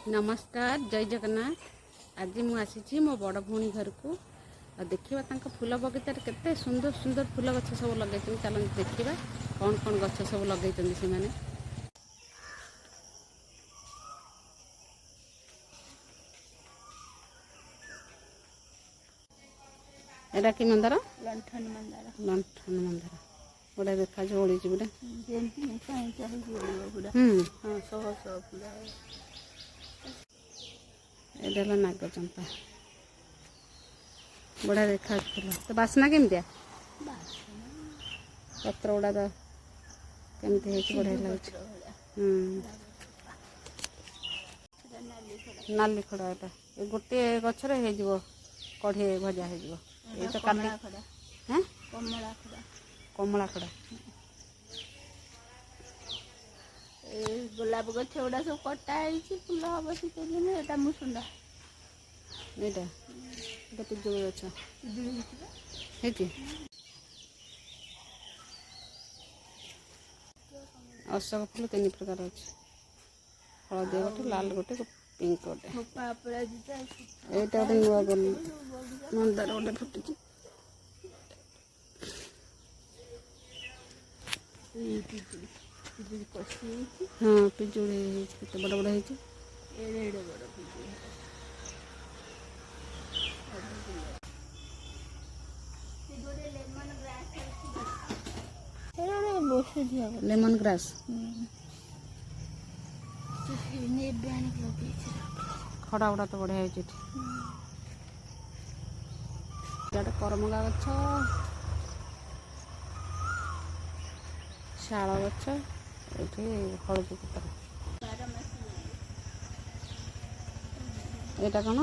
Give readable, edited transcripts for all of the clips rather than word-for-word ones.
नमस्कार जय जगन्नाथ। आज मुझे आसी मो बड़ भौणी घर को देखा फूल बगीचार केते सुंदर सुंदर फूल गछ सब लगे। चल देखा कौन कौन गछ सब लगे से मैंने। एटा कि मंदार लंठन मंदार लंठन मंदार गोटे देखा ओड़ी गोटे एटा नागचंपा बढ़िया देखा फूल तो बासना केमतिया पत्र गुड़ा तो केमती बढ़िया लगे। नाली खड़ा एटा गोटे गचर हो कढ़े भजा हो तो कमला कमला खड़ा गोलाप गछ गुड़ा सब कटा फूल हम शीत दिन एटा मुसुंडा एटा पिजुली गछ अशोक फूल 3 प्रकार अच्छे हलदिया गोटे लाल गोटे पिंक गोटे एटा गोटे नुआ मंदार गोटे फुटी हाँ पिजुली बड़ बड़ हो लेमन ग्रास खड़ा गुड़ा तो बढ़िया होटे करमगा गछ शाल गछ ये हलदी पत्र यहाँ कौन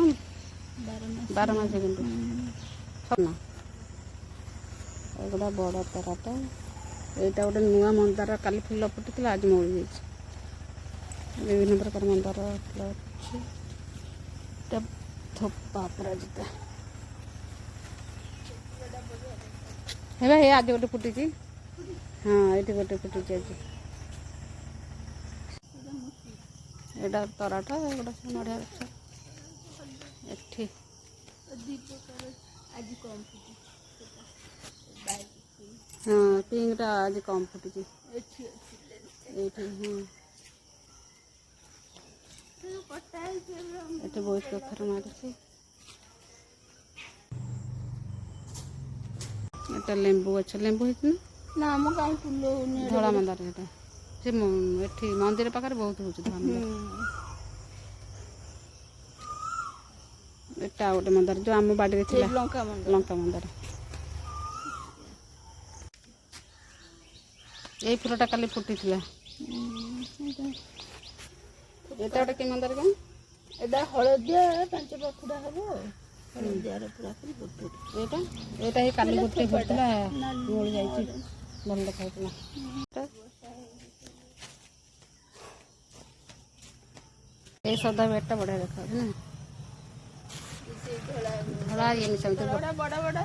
12 मास कि एगुड़ा बड़ तराटा यहाँ गोटे नुआ मंदार काली फूल फुटी आज मौली विभिन्न प्रकार मंदार फूल अच्छे थोपा अपराजिता हे आज गोटे फुटी हाँ ये गोटे फुटी आज यहाँ तराटा एगुड़ा सब नड़िया गछ एठी हाँ पिंक टा आज कम फुटी ये बहुत कखर मारी एटा लेंबू अच्छा लेंबू है ना हम कहीं फूल धड़ा मंदार एटा से एठी मंदिर पाखर बहुत हो धड़ा एटा गोटे मंदार जो आम बाड़ी लंका मंदार यही फूलटा काली फुटी एटा गोटे कि मंदार क्या एटा हलदिया 5 पखुड़ा हम हलदिया पूरा एटा एटा ही काली गोटे फुटला मोड़ जाई भल देखा ये सदा बेटा बढ़िया देखा ना धड़ा ये मिसा बड़ा बड़ा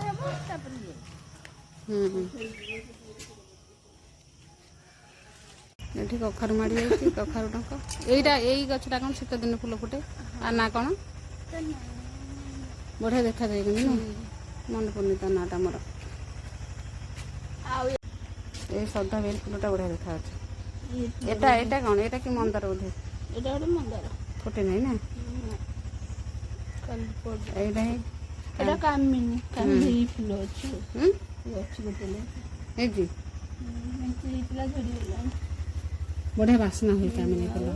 ये कखार माड़ी जाइए कखार डंक यही गछटा कौन शीत दिन फूल फुटे आ ना कौन बढ़िया देखा जाए कि मन पड़नी ता नाटा मोर ये सदा बेल फूलटा बढ़िया देखा एटा एटा कौन एटा कि मंदार बोधे एटा गोटे मंदार फुटे नहीं ना एटा ही एटा कामिनी फूल अच्छी गोटे है जी बढ़िया बासना हुई कामिनी फूल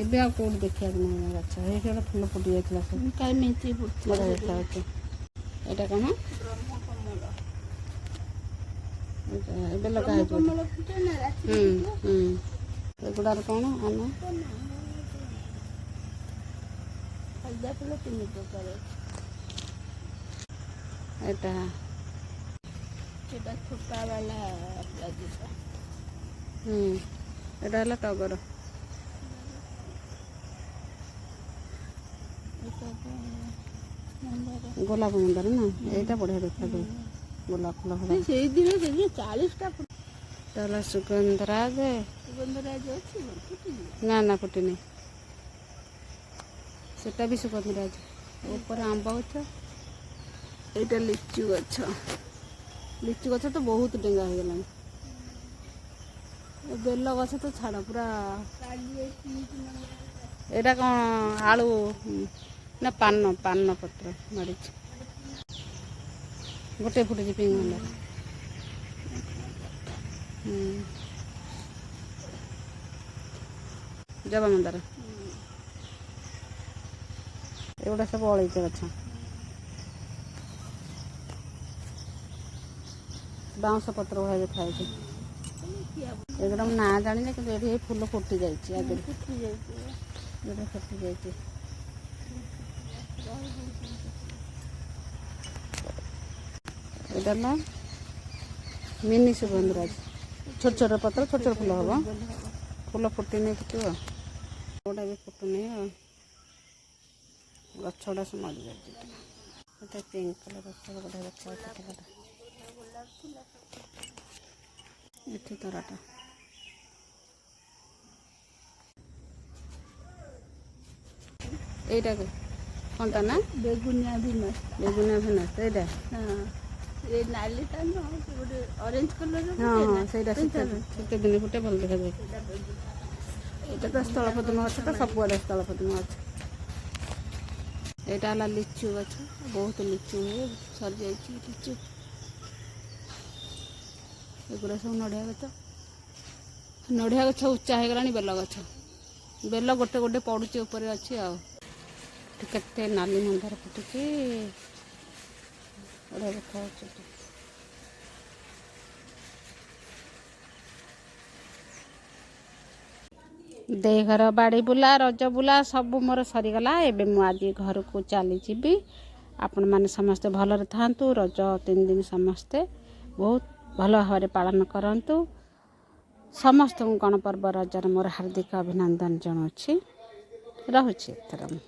एबे आ कोड देखिया नहीं गछ हे गोटे फूल फुटी जाइतला सब कामिनी बढ़िया देखा अच्छे एटा कौन एबे लगा है एगुड़ार कौन आना हल्दा फूल 3 प्रकार एटा एटा छोटा वाला अपराजिता एटा हला टगर गोलाप मंदार ना यहाँ बढ़िया देखा जाए गोलाप फूल से दिन 40टा ताला सुगंधराज सुगंधराज अच्छी ना ना फुटी नहीं ସେଟା ବି ସୁଗନ୍ଧରାଜ। ଉପରେ ଆମ୍ବ ଗଛ, ଏଇଟା ଲିଚୁ ଗଛ। ଲିଚୁ ଗଛ ତ ବହୁତ ଡେଙ୍ଗା ହେଇଗଲାଣି। ବେଲ ଗଛ ତ ଛାଡ଼ ପୁରା। ଏଇଟା କ'ଣ ଆଳୁ ନା ପାନ ପତ୍ର ମାଡ଼ିଛି। ଗୋଟେ ଫୁଟୁଛି ପିଙ୍କ ମନ୍ଦାର। ଜବା ମନ୍ଦାର। ଏଗୁଡ଼ା ସବୁ ଅଳେଇଚ ଗଛ। ବାଉଁଶ ପତ୍ର ଭଳିଆ ଦେଖାଯାଉଛି। ଏଗୁଡ଼ା ମୁଁ ନାଁ ଜାଣିନି, କିନ୍ତୁ ଏଠି ଏଇ ଫୁଲ ଫୁଟି ଯାଇଛି ଆଗରୁ। ଏଗୁଡ଼ା ଫୁଟି ଯାଇଛି। ଏଇଟା ନା ମିନି ସୁଗନ୍ଧରାଜ। ଛୋଟ ଛୋଟ ପତ୍ର, ଛୋଟ ଛୋଟ ଫୁଲ ହେବ। ଫୁଲ ଫୁଟିନି ଫୁଟିବ। ଗୋଟା ବି ଫୁଟୁନି ଆଉ। ଗଛ ଗୁଡ଼ା ସବୁ ମରିଯାଇଛି। ଏଟା ପିଙ୍କ କଲର୍ ଗଛ ଗୋଟେ ଦେଖାଯାଉଛି। ଏଠି ତରାଟା। এইটা কোনটা না ବେଗୁନିଆ ଭିନସ୍। বেগুনা ভেনাস এইটা। ହଁ ଏ ନାଲିଟା ନୁହଁ, ସେ ଗୋଟେ ଅରେଞ୍ଜ କଲର୍। ହଁ ହଁ ସେଇଟା ଶୀତ ଦିନେ ଫୁଟେ, ଭଲ ଦେଖାଯାଏ। ଏଇଟା ତ ସ୍ଥଳପଦ୍ମ ଗଛ, ତ ସବୁଆଡ଼େ ସ୍ଥଳପଦ୍ମ ଗଛ। ଏଇଟା ହେଲା ଲିଚୁ ଗଛ। ବହୁତ ଲିଚୁ ହୁଏ, ସରିଯାଇଛି ଲିଚୁ। ଏଗୁଡ଼ା ସବୁ ନଡ଼ିଆ ଗଛ। ନଡ଼ିଆ ଗଛ ଉଚ୍ଚା ହେଇଗଲାଣି। ବେଲ ଗଛ, ବେଲ ଗୋଟେ ଗୋଟେ ପଡ଼ୁଛି ଉପରେ ଅଛି ଆଉ। କେତେ ନାଲି ମନ୍ଦାର ଫୁଟୁଛି, ବଢ଼ିଆ ଦେଖାଯାଉଛି। ଦେଇ ଘର ବାଡ଼ି ବୁଲା, ରଜ ବୁଲା ସବୁ ମୋର ସରିଗଲା। ଏବେ ମୁଁ ଆଜି ଘରକୁ ଚାଲିଯିବି। ଆପଣମାନେ ସମସ୍ତେ ଭଲରେ ଥାଆନ୍ତୁ। ରଜ 3 ଦିନ ସମସ୍ତେ ବହୁତ ଭଲ ଭାବରେ ପାଳନ କରନ୍ତୁ। ସମସ୍ତଙ୍କୁ ଗଣପର୍ବ ରଜରେ ମୋର ହାର୍ଦ୍ଦିକ ଅଭିନନ୍ଦନ ଜଣାଉଛି। ରହୁଛି ଏଥର ମୁଁ।